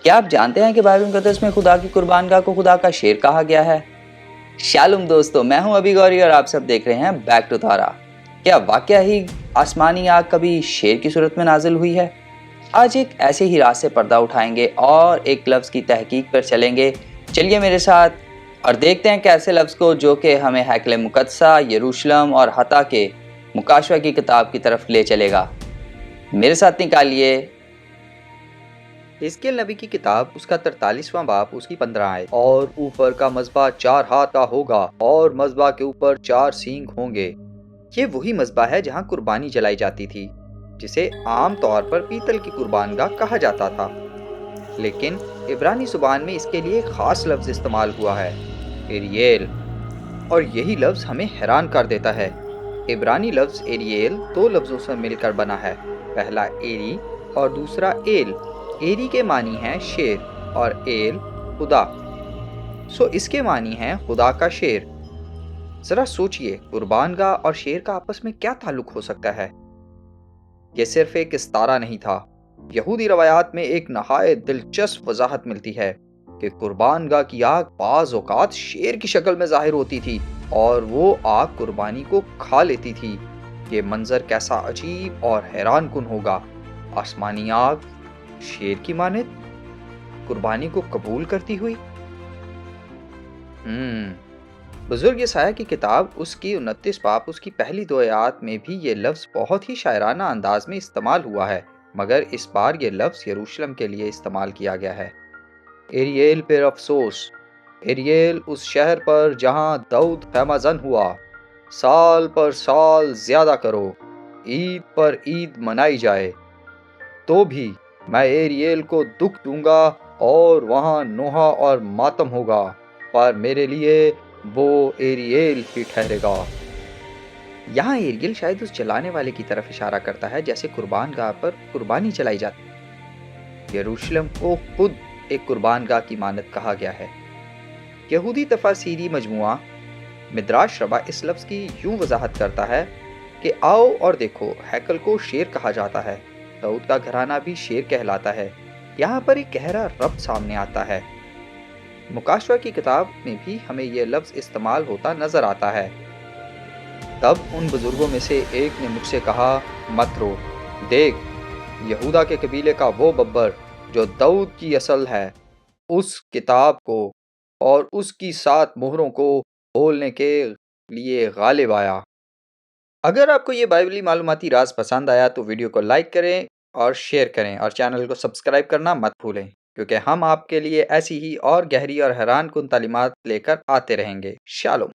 क्या आप जानते हैं कि बाइबल मुकद्दस में खुदा की कुर्बानगाह को खुदा का शेर कहा गया है? शालूम दोस्तों, मैं हूं अभी गौरी और आप सब देख रहे हैं बैक टू तारा। क्या वाकया ही आसमानी आग कभी शेर की सूरत में नाजिल हुई है? आज एक ऐसे ही राज से पर्दा उठाएंगे और एक लफ्ज की तहकीक पर चलेंगे। चलिए मेरे साथ और देखते हैं कैसे लफ्ज को जो कि हमें हैकल मुकद्दसा, यरूशलेम और हता के मुकाशवा की किताब की तरफ ले चलेगा। मेरे साथ निकालिए हिजकिय्याह नबी की किताब उसका 43वां बाब उसकी 15 आयत। और ऊपर का मज़बा 4 हाथ का होगा और मज़बा के ऊपर 4 सींग होंगे। ये वही मज़बा है जहाँ कुर्बानी जलाई जाती थी, जिसे आम तौर पर पीतल की कुर्बानगाह कहा जाता था, लेकिन इब्रानी ज़ुबान में इसके लिए एक ख़ास लफ्ज़ इस्तेमाल हुआ है, एरियल। और यही लफ्ज़ हमें हैरान कर देता है। इब्रानी लफ्ज़ एरियल 2 लफ्ज़ों से मिलकर बना है, पहला एरी और दूसरा एल। एरी के मानी हैं शेर और एल खुदा। इसके मानी हैं खुदा का शेर। जरा सोचिए, कुर्बानगाह और शेर का आपस में क्या ताल्लुक हो सकता है? यह सिर्फ एक इस्तारा नहीं था। यहूदी रवायात में एक नहायत दिलचस्प वजाहत मिलती है कि कुर्बानगाह की आग बाज़ औक़ात शेर की शक्ल में ज़ाहिर होती थी और वो आग कुर्बानी को खा लेती थी। ये मंजर कैसा अजीब और हैरान कुन होगा। आसमानी आग शेर की मानित कुर्बानी को कबूल करती हुई। बुजुर्ग यसाया की किताब उसकी 29 बाब उसकी पहली 2 आयत में भी ये लफ्ज़ बहुत ही शायराना अंदाज में इस्तेमाल हुआ है, मगर इस बार ये लफ्ज़ यरूशलेम के लिए इस्तेमाल किया गया है। एरियल पर अफसोस, एरियल उस शहर पर जहाँ दाऊद खैमाजन हुआ। साल पर साल ज़्यादा करो, ईद पर ईद मनाई जाए, तो भी मैं एरियल को दुख दूंगा और वहाँ नोहा और मातम होगा, पर मेरे लिए वो एरियल ही ठहरेगा। यहाँ एरियल शायद उस जलाने वाले की तरफ इशारा करता है जैसे कुर्बानगाह पर कुर्बानी चलाई जाती है। यरूशलेम को खुद एक कुर्बानगाह की मानत कहा गया है। यहूदी तफासीरी मजमुआ मिद्राश रबा इस लफ्ज़ की यूं वजाहत करता है कि आओ और देखो, हैकल को शेर कहा जाता है, दाऊद का घराना भी शेर कहलाता है। यहाँ पर एक गहरा रब्त सामने आता है। मुकाशवा की किताब में भी हमें यह लफ्ज़ इस्तेमाल होता नजर आता है। तब उन बुजुर्गों में से एक ने मुझसे कहा, मत रो, देख, यहूदा के कबीले का वो बब्बर जो दाऊद की असल है, उस किताब को और उसकी 7 मोहरों को खोलने के लिए गालिब आया। अगर आपको ये बाइबली मालूमाती राज पसंद आया तो वीडियो को लाइक करें और शेयर करें और चैनल को सब्सक्राइब करना मत भूलें, क्योंकि हम आपके लिए ऐसी ही और गहरी और हैरान कुन तालीमात लेकर आते रहेंगे। शालोम।